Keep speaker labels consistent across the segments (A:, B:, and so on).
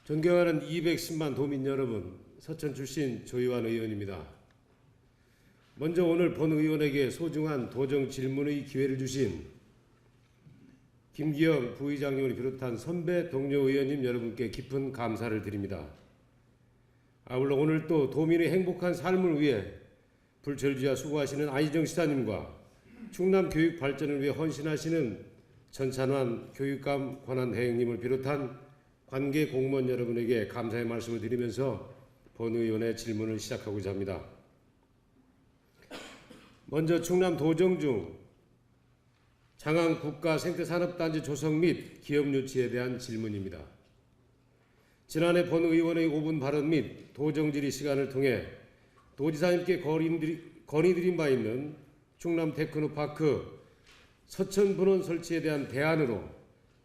A: 존경하는 210만 도민 여러분, 서천 출신 조희환 의원입니다. 먼저 오늘 본 의원에게 소중한 도정 질문의 기회를 주신 김기영 부의장님을 비롯한 선배 동료 의원님 여러분께 깊은 감사를 드립니다. 아울러 오늘 또 도민의 행복한 삶을 위해 불철주야 수고하시는 안희정 시사님과 충남 교육 발전을 위해 헌신하시는 전찬환 교육감 권한대행님을 비롯한 관계 공무원 여러분에게 감사의 말씀을 드리면서 본 의원의 질문을 시작하고자 합니다. 먼저 충남 도정 중 장안 국가생태산업단지 조성 및 기업 유치에 대한 질문입니다. 지난해 본 의원의 5분 발언 및 도정질의 시간을 통해 도지사님께 건의드린 바 있는 충남 테크노파크 서천 분원 설치에 대한 대안으로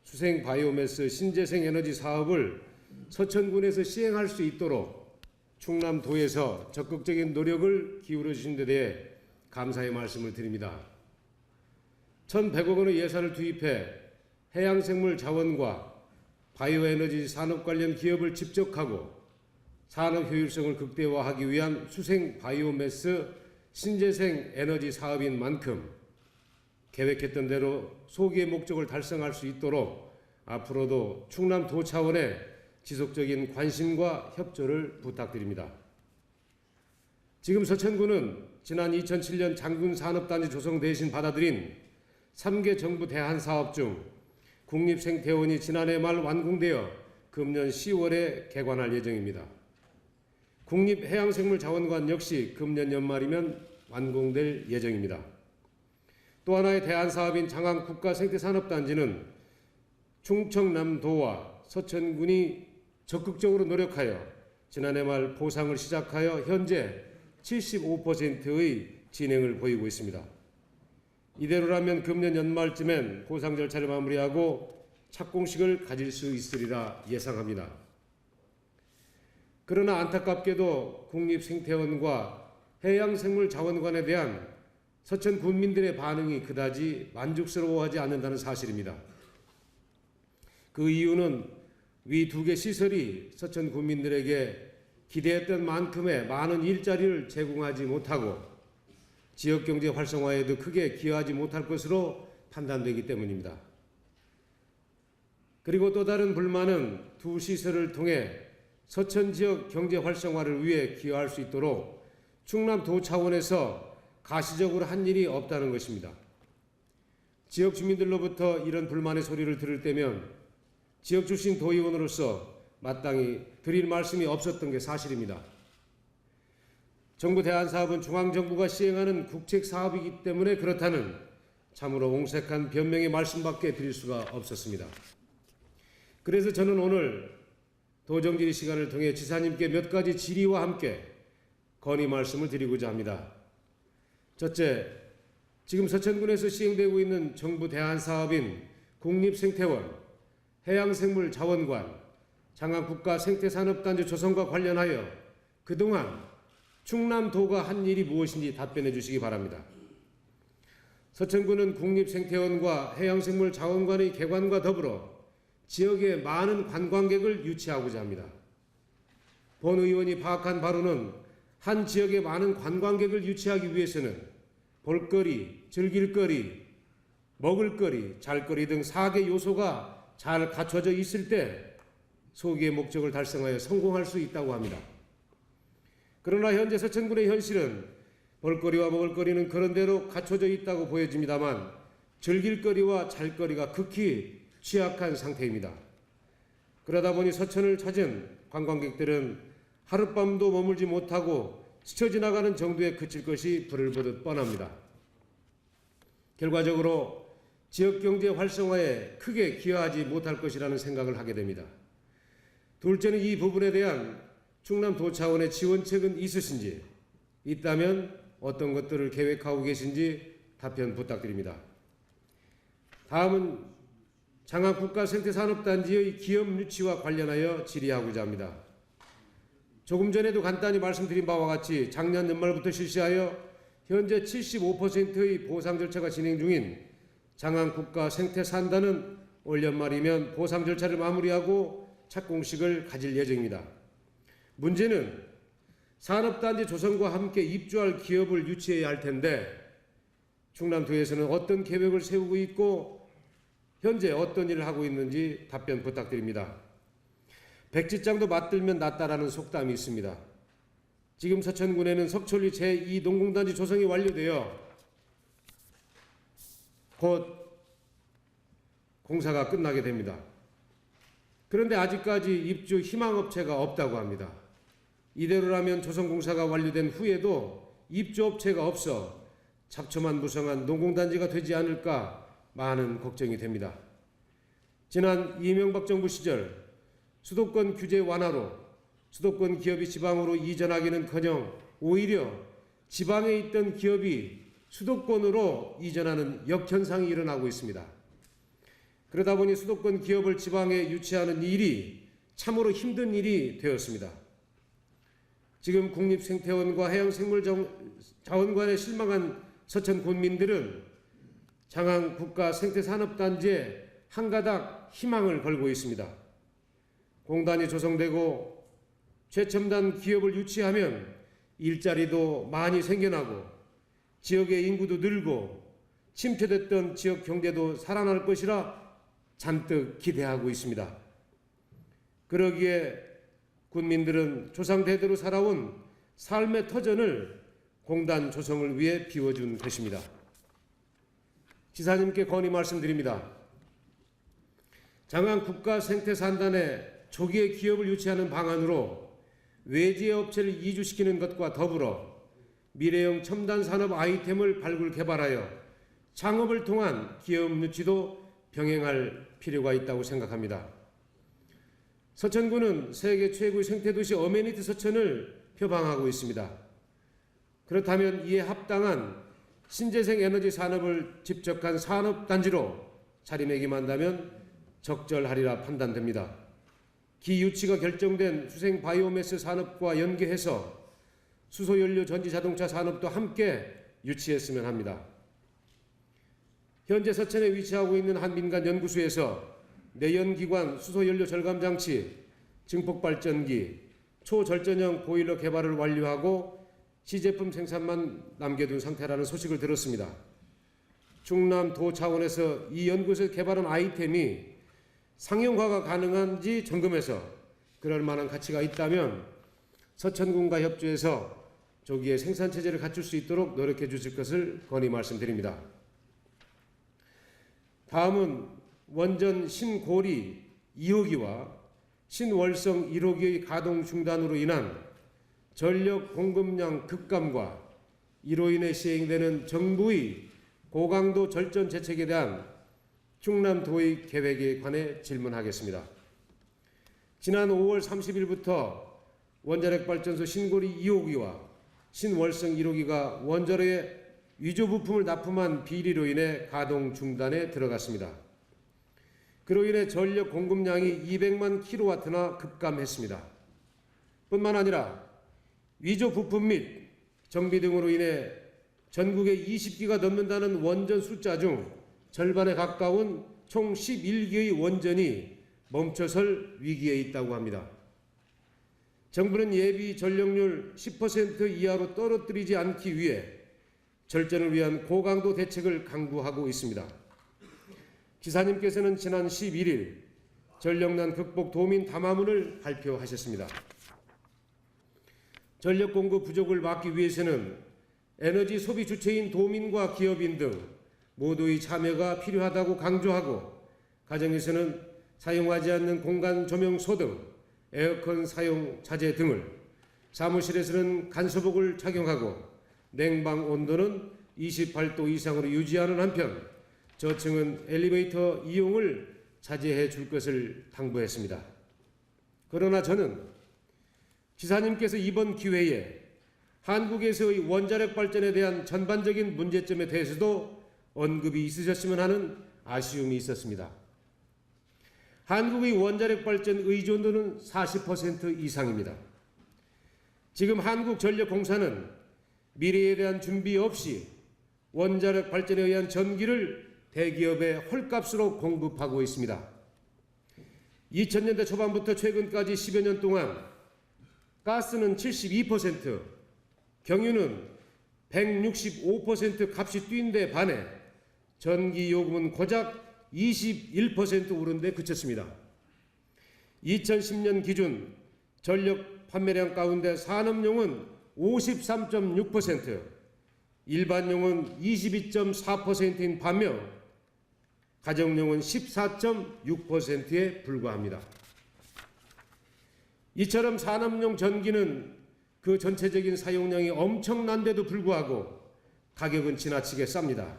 A: 수생 바이오매스 신재생 에너지 사업을 서천군에서 시행할 수 있도록 충남도에서 적극적인 노력을 기울여 주신 데 대해 감사의 말씀을 드립니다. 1,100억 원의 예산을 투입해 해양생물 자원과 바이오에너지 산업 관련 기업을 집적하고 산업 효율성을 극대화하기 위한 수생 바이오매스 신재생 에너지 사업인 만큼 계획했던 대로 소기의 목적을 달성할 수 있도록 앞으로도 충남도 차원의 지속적인 관심과 협조를 부탁드립니다. 지금 서천군은 지난 2007년 장군산업단지 조성 대신 받아들인 3개 정부 대안 사업 중 국립생태원이 지난해 말 완공되어 금년 10월에 개관할 예정입니다. 국립해양생물자원관 역시 금년 연말이면 완공될 예정입니다. 또 하나의 대안 사업인 장안 국가생태산업단지는 충청남도와 서천군이 적극적으로 노력하여 지난해 말 보상을 시작하여 현재 75%의 진행을 보이고 있습니다. 이대로라면 금년 연말쯤엔 보상 절차를 마무리하고 착공식을 가질 수 있으리라 예상합니다. 그러나 안타깝게도 국립생태원과 해양생물자원관에 대한 서천 군민들의 반응이 그다지 만족스러워하지 않는다는 사실입니다. 그 이유는 위 두 개 시설이 서천 군민들에게 기대했던 만큼의 많은 일자리를 제공하지 못하고 지역경제 활성화에도 크게 기여하지 못할 것으로 판단되기 때문입니다. 그리고 또 다른 불만은 두 시설을 통해 서천 지역 경제 활성화를 위해 기여할 수 있도록 충남도 차원에서 가시적으로 한 일이 없다는 것입니다. 지역 주민들로부터 이런 불만의 소리를 들을 때면 지역 출신 도의원으로서 마땅히 드릴 말씀이 없었던 게 사실입니다. 정부 대안 사업은 중앙정부가 시행하는 국책 사업이기 때문에 그렇다는 참으로 옹색한 변명의 말씀밖에 드릴 수가 없었습니다. 그래서 저는 오늘 도정질의 시간을 통해 지사님께 몇 가지 질의와 함께 건의 말씀을 드리고자 합니다. 첫째, 지금 서천군에서 시행되고 있는 정부 대안 사업인 국립생태원, 해양생물자원관, 장안국가생태산업단지 조성과 관련하여 그동안 충남도가 한 일이 무엇인지 답변해 주시기 바랍니다. 서천군은 국립생태원과 해양생물자원관의 개관과 더불어 지역에 많은 관광객을 유치하고자 합니다. 본 의원이 파악한 바로는 한 지역에 많은 관광객을 유치하기 위해서는 볼거리, 즐길거리, 먹을거리, 잘거리 등 4개 요소가 잘 갖춰져 있을 때 소기의 목적을 달성하여 성공할 수 있다고 합니다. 그러나 현재 서천군의 현실은 볼거리와 먹을거리는 그런대로 갖춰져 있다고 보여집니다만 즐길거리와 잘거리가 극히 취약한 상태입니다. 그러다 보니 서천을 찾은 관광객들은 하룻밤도 머물지 못하고 스쳐 지나가는 정도에 그칠 것이 불을 보듯 뻔합니다. 결과적으로 지역경제 활성화에 크게 기여하지 못할 것이라는 생각을 하게 됩니다. 둘째는 이 부분에 대한 충남도 차원의 지원책은 있으신지, 있다면 어떤 것들을 계획하고 계신지 답변 부탁드립니다. 다음은 장안국가생태산업단지의 기업 유치와 관련하여 질의하고자 합니다. 조금 전에도 간단히 말씀드린 바와 같이 작년 연말부터 실시하여 현재 75%의 보상 절차가 진행 중인 장안국가생태산단은 올 연말이면 보상 절차를 마무리하고 착공식을 가질 예정입니다. 문제는 산업단지 조성과 함께 입주할 기업을 유치해야 할 텐데 충남도에서는 어떤 계획을 세우고 있고 현재 어떤 일을 하고 있는지 답변 부탁드립니다. 백지장도 맞들면 낫다라는 속담이 있습니다. 지금 서천군에는 석촌리 제2농공단지 조성이 완료되어 곧 공사가 끝나게 됩니다. 그런데 아직까지 입주 희망업체가 없다고 합니다. 이대로라면 조성공사가 완료된 후에도 입주업체가 없어 잡초만 무성한 농공단지가 되지 않을까 많은 걱정이 됩니다. 지난 이명박 정부 시절 수도권 규제 완화로 수도권 기업이 지방으로 이전하기는커녕 오히려 지방에 있던 기업이 수도권으로 이전하는 역현상이 일어나고 있습니다. 그러다 보니 수도권 기업을 지방에 유치하는 일이 참으로 힘든 일이 되었습니다. 지금 국립생태원과 해양생물자원관에 실망한 서천 군민들은 장항 국가생태산업단지에 한가닥 희망을 걸고 있습니다. 공단이 조성되고 최첨단 기업을 유치하면 일자리도 많이 생겨나고 지역의 인구도 늘고 침체됐던 지역 경제도 살아날 것이라 잔뜩 기대하고 있습니다. 그러기에 군민들은 조상대대로 살아온 삶의 터전을 공단 조성을 위해 비워준 것입니다. 지사님께 건의 말씀드립니다. 장항 국가생태산단에 조기에 기업을 유치하는 방안으로 외지의 업체를 이주시키는 것과 더불어 미래형 첨단 산업 아이템을 발굴 개발하여 창업을 통한 기업 유치도 병행할 필요가 있다고 생각합니다. 서천군은 세계 최고의 생태도시 어메니티 서천을 표방하고 있습니다. 그렇다면 이에 합당한 신재생 에너지 산업을 집적한 산업단지로 자리매김한다면 적절하리라 판단됩니다. 기유치가 결정된 수생 바이오매스 산업과 연계해서 수소연료 전지자동차 산업도 함께 유치했으면 합니다. 현재 서천에 위치하고 있는 한 민간 연구소에서 내연기관 수소연료 절감장치, 증폭발전기, 초절전형 보일러 개발을 완료하고 시제품 생산만 남겨둔 상태라는 소식을 들었습니다. 충남도 차원에서 이 연구소에서 개발한 아이템이 상용화가 가능한지 점검해서 그럴 만한 가치가 있다면 서천군과 협조해서 조기에 생산체제를 갖출 수 있도록 노력해 주실 것을 건의 말씀드립니다. 다음은 원전 신고리 2호기와 신월성 1호기의 가동 중단으로 인한 전력 공급량 급감과 이로 인해 시행되는 정부의 고강도 절전 대책에 대한 충남도의 계획에 관해 질문하겠습니다. 지난 5월 30일부터 원자력발전소 신고리 2호기와 신월성 1호기가 원자로에 위조 부품을 납품한 비리로 인해 가동 중단에 들어갔습니다. 그로 인해 전력 공급량이 200만 킬로와트나 급감했습니다. 뿐만 아니라 위조 부품 및 정비 등으로 인해 전국에 20기가 넘는다는 원전 숫자 중 절반에 가까운 총 11기의 원전이 멈춰설 위기에 있다고 합니다. 정부는 예비 전력률 10% 이하로 떨어뜨리지 않기 위해 절전을 위한 고강도 대책을 강구하고 있습니다. 지사님께서는 지난 11일 전력난 극복 도민 담화문을 발표하셨습니다. 전력 공급 부족을 막기 위해서는 에너지 소비 주체인 도민과 기업인 등 모두의 참여가 필요하다고 강조하고 가정에서는 사용하지 않는 공간 조명 소등, 에어컨 사용 자제 등을, 사무실에서는 간소복을 착용하고 냉방 온도는 28도 이상으로 유지하는 한편 저층은 엘리베이터 이용을 자제해 줄 것을 당부했습니다. 그러나 저는 지사님께서 이번 기회에 한국에서의 원자력 발전에 대한 전반적인 문제점에 대해서도 언급이 있으셨으면 하는 아쉬움이 있었습니다. 한국의 원자력 발전 의존도는 40% 이상입니다. 지금 한국전력공사는 미래에 대한 준비 없이 원자력 발전에 의한 전기를 대기업의 헐값으로 공급하고 있습니다. 2000년대 초반부터 최근까지 10여 년 동안 가스는 72%, 경유는 165% 값이 뛴 데 반해 전기요금은 고작 21% 오른 데 그쳤습니다. 2010년 기준 전력 판매량 가운데 산업용은 53.6%, 일반용은 22.4%인 반면 가정용은 14.6%에 불과합니다. 이처럼 산업용 전기는 그 전체적인 사용량이 엄청난데도 불구하고 가격은 지나치게 쌉니다.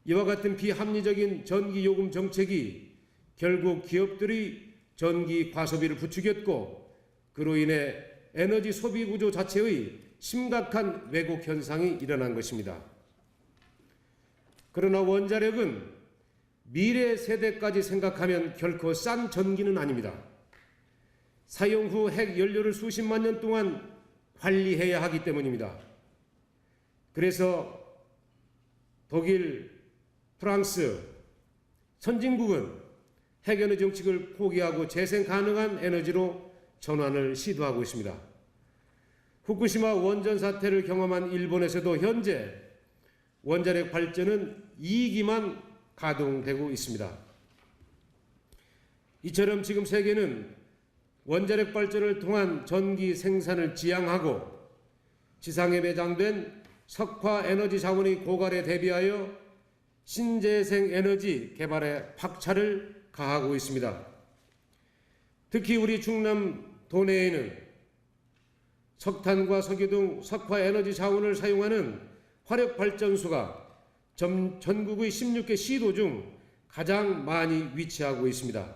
A: 이와 같은 비합리적인 전기요금 정책이 결국 기업들이 전기 과소비를 부추겼고 그로 인해 에너지 소비 구조 자체의 심각한 왜곡 현상이 일어난 것입니다. 그러나 원자력은 미래 세대까지 생각하면 결코 싼 전기는 아닙니다. 사용 후 핵 연료를 수십만 년 동안 관리해야 하기 때문입니다. 그래서 독일, 프랑스, 선진국은 핵에너지 정책을 포기하고 재생 가능한 에너지로 전환을 시도하고 있습니다. 후쿠시마 원전 사태를 경험한 일본에서도 현재 원자력 발전은 2기만 가동되고 있습니다. 이처럼 지금 세계는 원자력 발전을 통한 전기 생산을 지향하고 지상에 매장된 석화 에너지 자원의 고갈에 대비하여 신재생 에너지 개발에 박차를 가하고 있습니다. 특히 우리 충남 도내에는 석탄과 석유 등 석화 에너지 자원을 사용하는 화력 발전소가 전국의 16개 시도 중 가장 많이 위치하고 있습니다.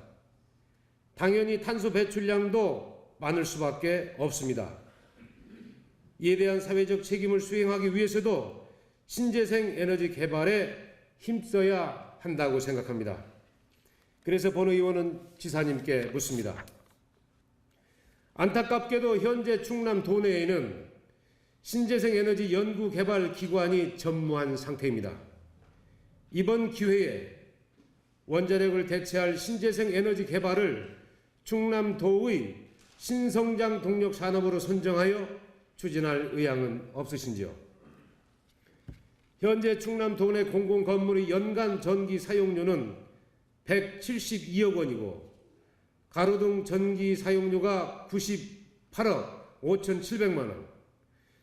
A: 당연히 탄소 배출량도 많을 수밖에 없습니다. 이에 대한 사회적 책임을 수행하기 위해서도 신재생 에너지 개발에 힘써야 한다고 생각합니다. 그래서 본 의원은 지사님께 묻습니다. 안타깝게도 현재 충남 도내에는 신재생 에너지 연구 개발 기관이 전무한 상태입니다. 이번 기회에 원자력을 대체할 신재생 에너지 개발을 충남도의 신성장 동력 산업으로 선정하여 추진할 의향은 없으신지요? 현재 충남도 내 공공건물의 연간 전기 사용료는 172억 원이고 가로등 전기 사용료가 98억 5,700만 원,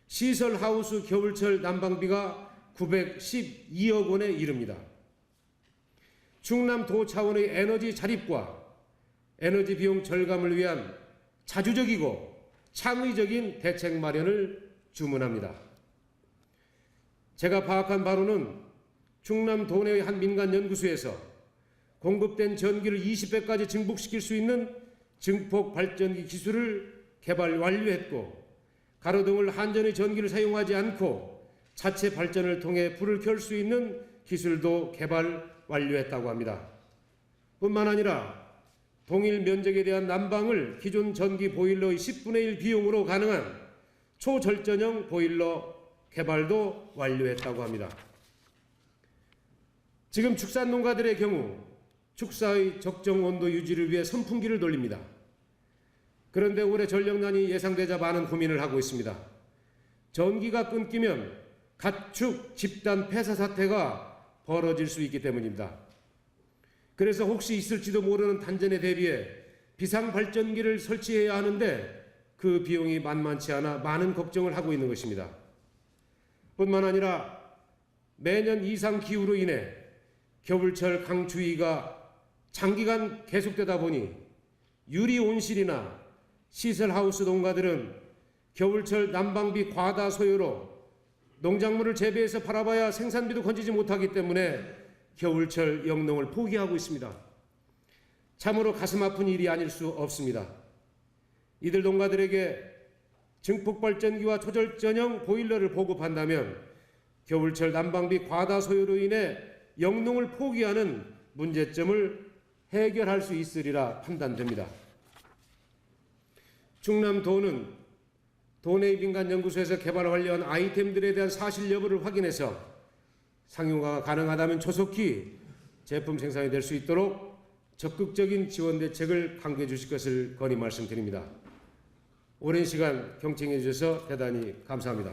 A: 시설 하우스 겨울철 난방비가 912억 원에 이릅니다. 충남도 차원의 에너지 자립과 에너지 비용 절감을 위한 자주적이고 창의적인 대책 마련을 주문합니다. 제가 파악한 바로는 충남 도내의 한 민간 연구소에서 공급된 전기를 20배까지 증폭시킬 수 있는 증폭 발전기 기술을 개발 완료했고 가로등을 한전의 전기를 사용하지 않고 자체 발전을 통해 불을 켤 수 있는 기술도 개발 완료했다고 합니다. 뿐만 아니라 동일 면적에 대한 난방을 기존 전기 보일러의 10분의 1 비용으로 가능한 초절전형 보일러 개발도 완료했다고 합니다. 지금 축산 농가들의 경우 축사의 적정 온도 유지를 위해 선풍기를 돌립니다. 그런데 올해 전력난이 예상되자 많은 고민을 하고 있습니다. 전기가 끊기면 가축 집단 폐사 사태가 벌어질 수 있기 때문입니다. 그래서 혹시 있을지도 모르는 단전에 대비해 비상발전기를 설치해야 하는데 그 비용이 만만치 않아 많은 걱정을 하고 있는 것입니다. 뿐만 아니라 매년 이상 기후로 인해 겨울철 강추위가 장기간 계속되다 보니 유리 온실이나 시설하우스 농가들은 겨울철 난방비 과다 소요로 농작물을 재배해서 팔아봐야 생산비도 건지지 못하기 때문에 겨울철 영농을 포기하고 있습니다. 참으로 가슴 아픈 일이 아닐 수 없습니다. 이들 농가들에게 증폭발전기와 초절전형 보일러를 보급한다면 겨울철 난방비 과다 소요로 인해 영농을 포기하는 문제점을 해결할 수 있으리라 판단됩니다. 충남도는 도내 민간연구소에서 개발 완료한 아이템들에 대한 사실 여부를 확인해서 상용화가 가능하다면 조속히 제품 생산이 될 수 있도록 적극적인 지원 대책을 강구해 주실 것을 건의 말씀드립니다. 오랜 시간 경청해 주셔서 대단히 감사합니다.